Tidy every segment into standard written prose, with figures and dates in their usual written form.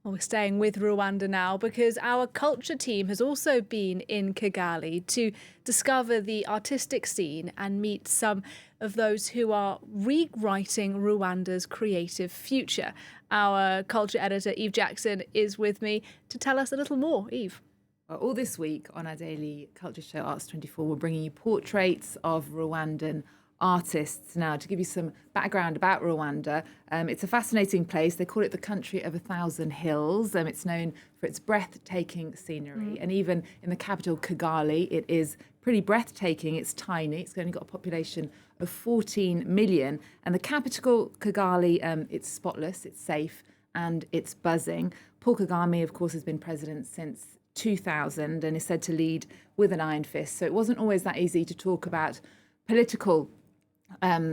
Well, we're staying with Rwanda now because our culture team has also been in Kigali to discover the artistic scene and meet some of those who are rewriting Rwanda's creative future. Our culture editor, Eve Jackson, is with me to tell us a little more. Eve. All this week on our daily culture show, Arts 24, we're bringing you portraits of Rwandan artists. Now, to give you some background about Rwanda, it's a fascinating place. They call it the country of 1,000 hills. It's known for its breathtaking scenery. And even in the capital, Kigali, it is pretty breathtaking. It's tiny. It's only got a population of 14 million. And the capital, Kigali, it's spotless, it's safe, and it's buzzing. Paul Kagame, of course, has been president since 2000 and is said to lead with an iron fist. So it wasn't always that easy to talk about political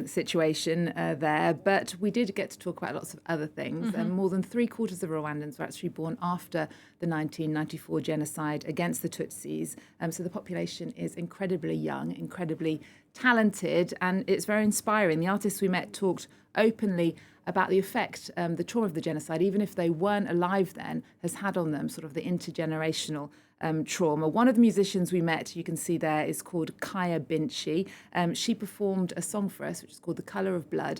situation there, but we did get to talk about lots of other things. More than 3/4 of Rwandans were actually born after the 1994 genocide against the Tutsis. So the population is incredibly young, incredibly talented, and it's very inspiring. The artists we met talked openly about the effect the trauma of the genocide, even if they weren't alive then, has had on them, sort of the intergenerational trauma. One of the musicians we met, you can see there, is called Kaya Binchi. She performed a song for us, which is called The Colour of Blood.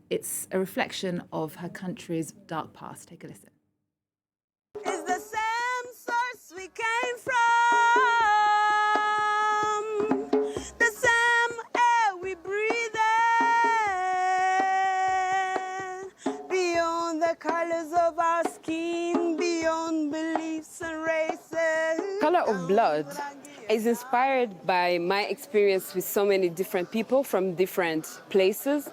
It's a reflection of her country's dark past. Take a listen. It's the same source we came from, the same air we breathe in, beyond the colors of our skin, beyond beliefs and races. Color of Blood is inspired by my experience with so many different people from different places,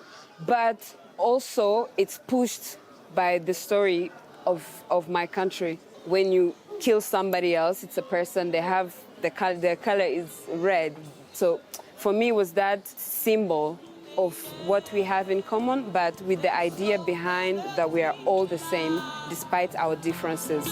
but also it's pushed by the story of my country. When you kill somebody else, it's a person, they have their color is red. So for me, it was that symbol of what we have in common, but with the idea behind that we are all the same despite our differences.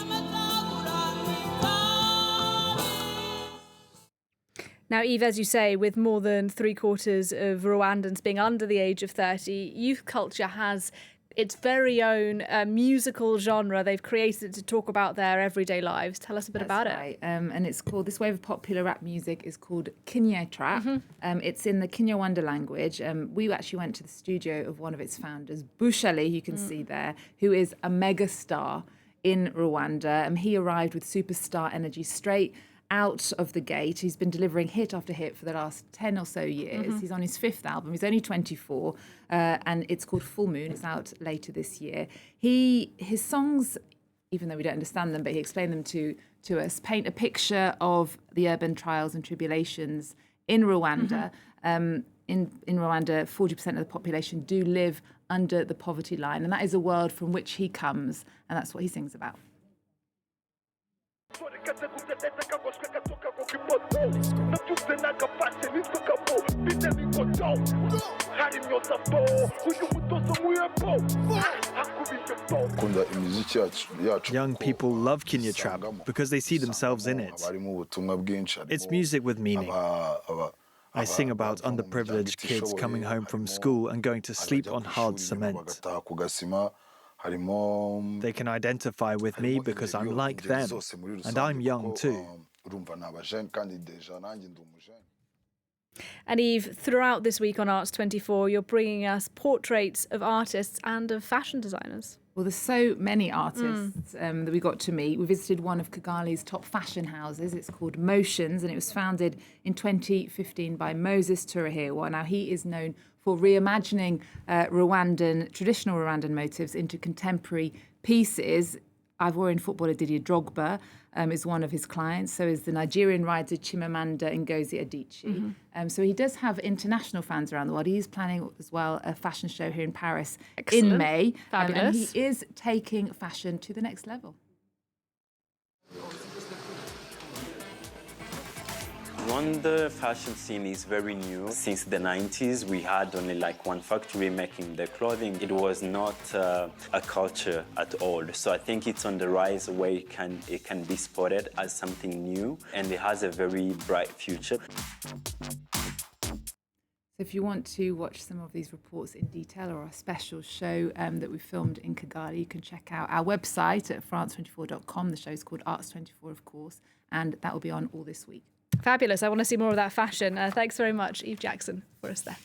Now, Eve, as you say, with more than 3/4 of Rwandans being under the age of 30, youth culture has its very own musical genre. They've created it to talk about their everyday lives. Tell us a bit about it. And it's called, this wave of popular rap music is called Kinya Trap. It's in the Kinyarwanda language. We actually went to the studio of one of its founders, Bushali, you can see there, who is a mega star in Rwanda. He arrived with superstar energy straight out of the gate. He's been delivering hit after hit for the last 10 or so years. He's on his 5th album. He's only 24, and it's called Full Moon. It's out later this year. His songs, even though we don't understand them, but he explained them to us, paint a picture of the urban trials and tribulations in Rwanda. In Rwanda, 40% of the population do live under the poverty line, and that is a world from which he comes, and that's what he sings about. Young people love Kinya Trap because they see themselves in it. It's music with meaning. I sing about underprivileged kids coming home from school and going to sleep on hard cement. They can identify with me because I'm like them, and I'm young too. And Eve, throughout this week on Arts 24, you're bringing us portraits of artists and of fashion designers. Well, there's so many artists that we got to meet. We visited one of Kigali's top fashion houses. It's called Motions, and it was founded in 2015 by Moses Turahirwa. Now, he is known for reimagining traditional Rwandan motifs into contemporary pieces. Ivorian footballer Didier Drogba is one of his clients. So is the Nigerian writer Chimamanda Ngozi Adichie. So he does have international fans around the world. He is planning as well a fashion show here in Paris in May. And he is taking fashion to the next level. Rwanda fashion scene is very new. Since the 90s, we had only like one factory making the clothing. It was not a culture at all. So I think it's on the rise where it can be spotted as something new, and it has a very bright future. So if you want to watch some of these reports in detail or a special show that we filmed in Kigali, you can check out our website at france24.com. The show's called Arts24, of course, and that will be on all this week. Fabulous. I want to see more of that fashion. Thanks very much, Eve Jackson, for us there.